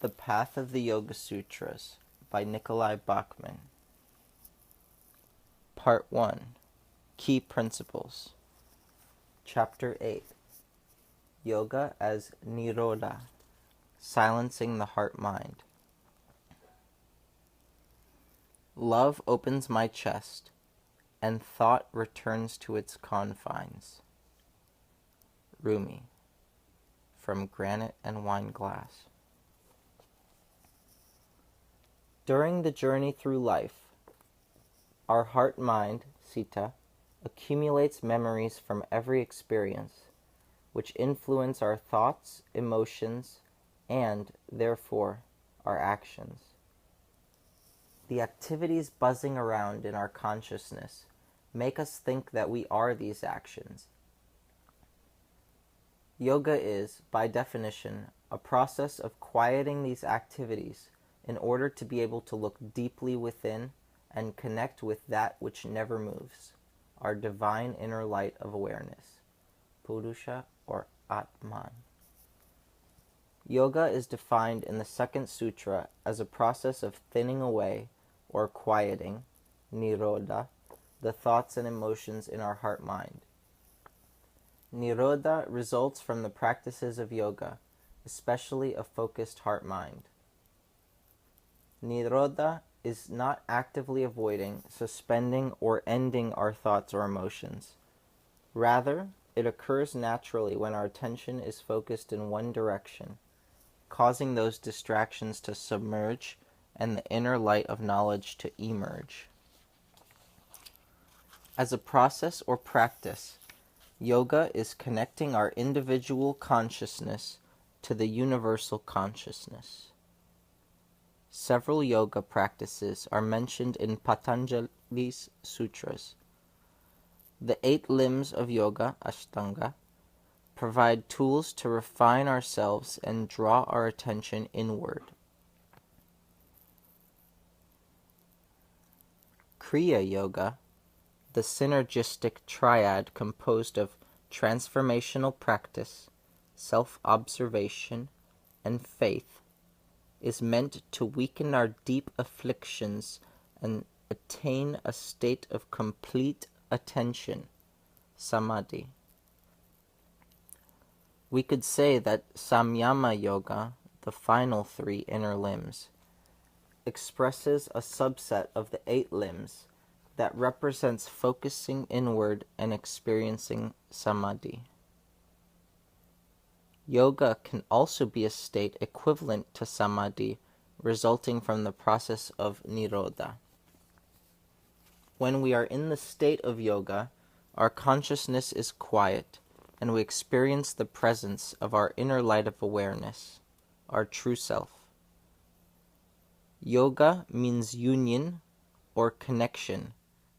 The Path of the Yoga Sutras by Nikolai Bachman. Part 1. Key Principles. Chapter 8. Yoga as Nirodha, silencing the heart-mind. Love opens my chest, and thought returns to its confines. Rumi, from Granite and Wine Glass. During the journey through life, our heart-mind, Sita, accumulates memories from every experience, which influence our thoughts, emotions, and, therefore, our actions. The activities buzzing around in our consciousness make us think that we are these actions. Yoga is, by definition, a process of quieting these activities in order to be able to look deeply within and connect with that which never moves, our divine inner light of awareness, Purusha or Atman. Yoga is defined in the second sutra as a process of thinning away or quieting, Nirodha, the thoughts and emotions in our heart-mind. Nirodha results from the practices of yoga, especially a focused heart-mind. Nirodha is not actively avoiding, suspending, or ending our thoughts or emotions. Rather, it occurs naturally when our attention is focused in one direction, causing those distractions to submerge and the inner light of knowledge to emerge. As a process or practice, yoga is connecting our individual consciousness to the universal consciousness. Several yoga practices are mentioned in Patanjali's Sutras. The 8 limbs of yoga, Ashtanga, provide tools to refine ourselves and draw our attention inward. Kriya Yoga, the synergistic triad composed of transformational practice, self-observation, and faith, is meant to weaken our deep afflictions and attain a state of complete attention, samadhi. We could say that Samyama Yoga, the final 3 inner limbs, expresses a subset of the 8 limbs that represents focusing inward and experiencing samadhi. Yoga can also be a state equivalent to samadhi, resulting from the process of nirodha. When we are in the state of yoga, our consciousness is quiet, and we experience the presence of our inner light of awareness, our true self. Yoga means union or connection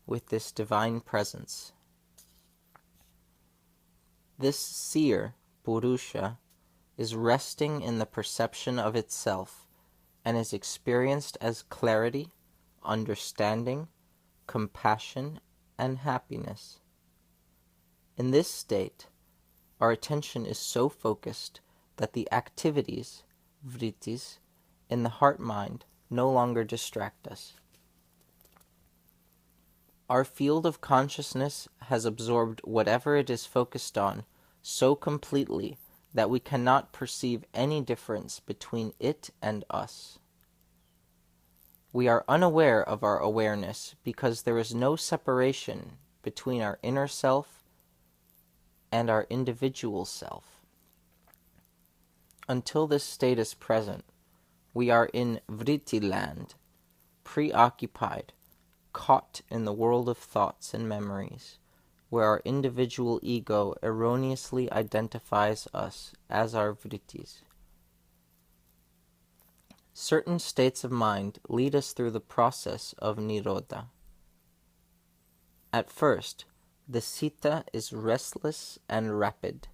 with this divine presence. This seer, Purusha, is resting in the perception of itself and is experienced as clarity, understanding, compassion, and happiness. In this state, our attention is so focused that the activities, vrittis, in the heart-mind no longer distract us. Our field of consciousness has absorbed whatever it is focused on so completely that we cannot perceive any difference between it and us. We are unaware of our awareness because there is no separation between our inner self and our individual self. Until this state is present, we are in vritti land, preoccupied, caught in the world of thoughts and memories, where our individual ego erroneously identifies us as our vrittis. Certain states of mind lead us through the process of nirodha. At first, the sita is restless and rapid,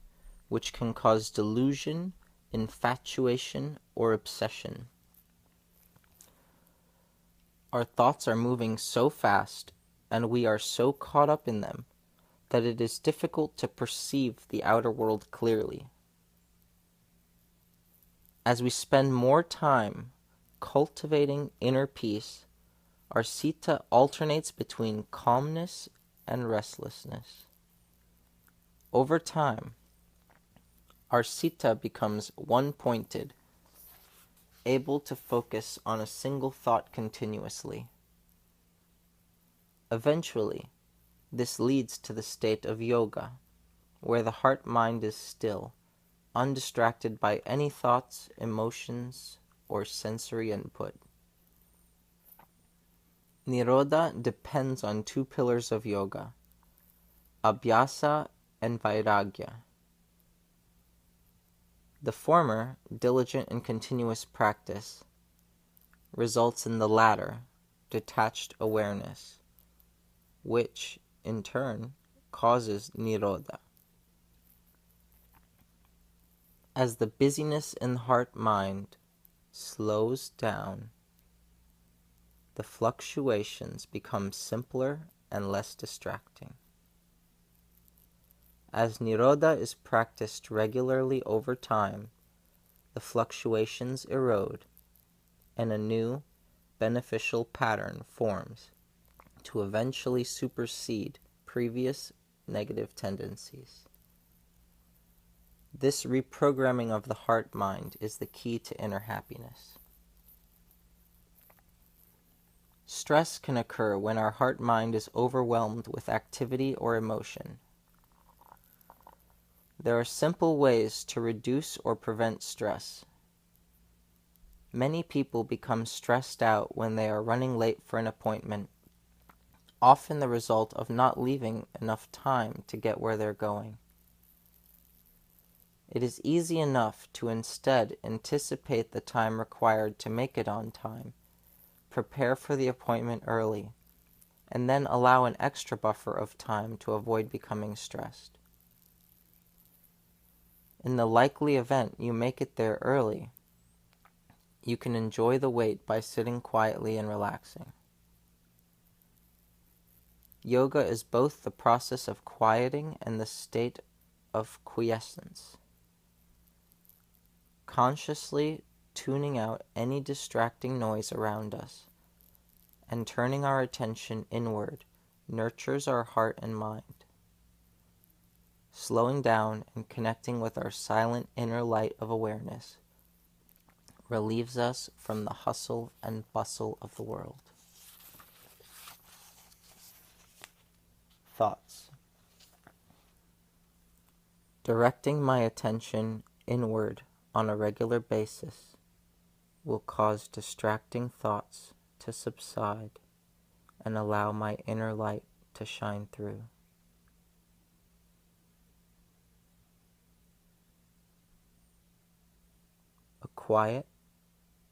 which can cause delusion, infatuation, or obsession. Our thoughts are moving so fast, and we are so caught up in them, that it is difficult to perceive the outer world clearly. As we spend more time cultivating inner peace, our citta alternates between calmness and restlessness. Over time, our citta becomes one-pointed, able to focus on a single thought continuously. Eventually, this leads to the state of yoga, where the heart-mind is still, undistracted by any thoughts, emotions, or sensory input. Nirodha depends on two pillars of yoga, abhyasa and vairagya. The former, diligent and continuous practice, results in the latter, detached awareness, which, in turn, causes nirodha. As the busyness in the heart-mind slows down, the fluctuations become simpler and less distracting. As nirodha is practiced regularly over time, the fluctuations erode, and a new, beneficial pattern forms to eventually supersede previous negative tendencies. This reprogramming of the heart-mind is the key to inner happiness. Stress can occur when our heart-mind is overwhelmed with activity or emotion. There are simple ways to reduce or prevent stress. Many people become stressed out when they are running late for an appointment, often the result of not leaving enough time to get where they're going. It is easy enough to instead anticipate the time required to make it on time, prepare for the appointment early, and then allow an extra buffer of time to avoid becoming stressed. In the likely event you make it there early, you can enjoy the wait by sitting quietly and relaxing. Yoga is both the process of quieting and the state of quiescence. Consciously tuning out any distracting noise around us and turning our attention inward nurtures our heart and mind. Slowing down and connecting with our silent inner light of awareness relieves us from the hustle and bustle of the world. Thoughts. Directing my attention inward on a regular basis will cause distracting thoughts to subside and allow my inner light to shine through. A quiet,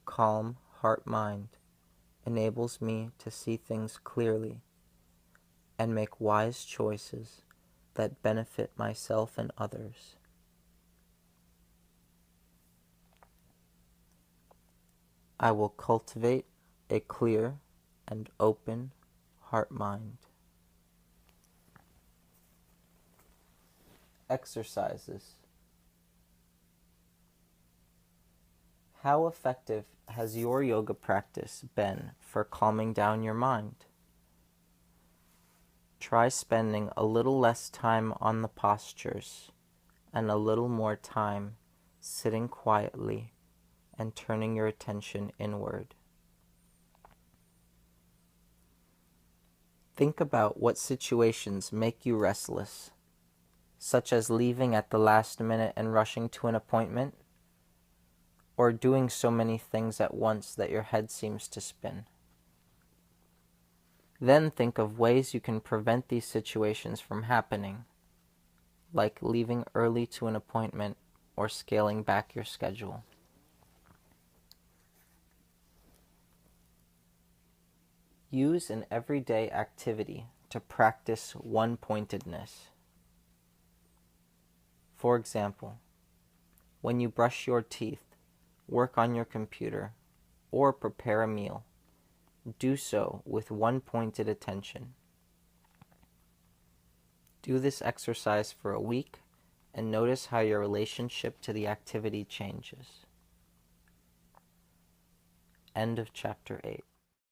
calm heart-mind enables me to see things clearly and make wise choices that benefit myself and others. I will cultivate a clear and open heart-mind. Exercises. How effective has your yoga practice been for calming down your mind? Try spending a little less time on the postures and a little more time sitting quietly and turning your attention inward. Think about what situations make you restless, such as leaving at the last minute and rushing to an appointment, or doing so many things at once that your head seems to spin. Then think of ways you can prevent these situations from happening, like leaving early to an appointment or scaling back your schedule. Use an everyday activity to practice one-pointedness. For example, when you brush your teeth, work on your computer, or prepare a meal, do so with one-pointed attention. Do this exercise for a week and notice how your relationship to the activity changes. End of chapter 8.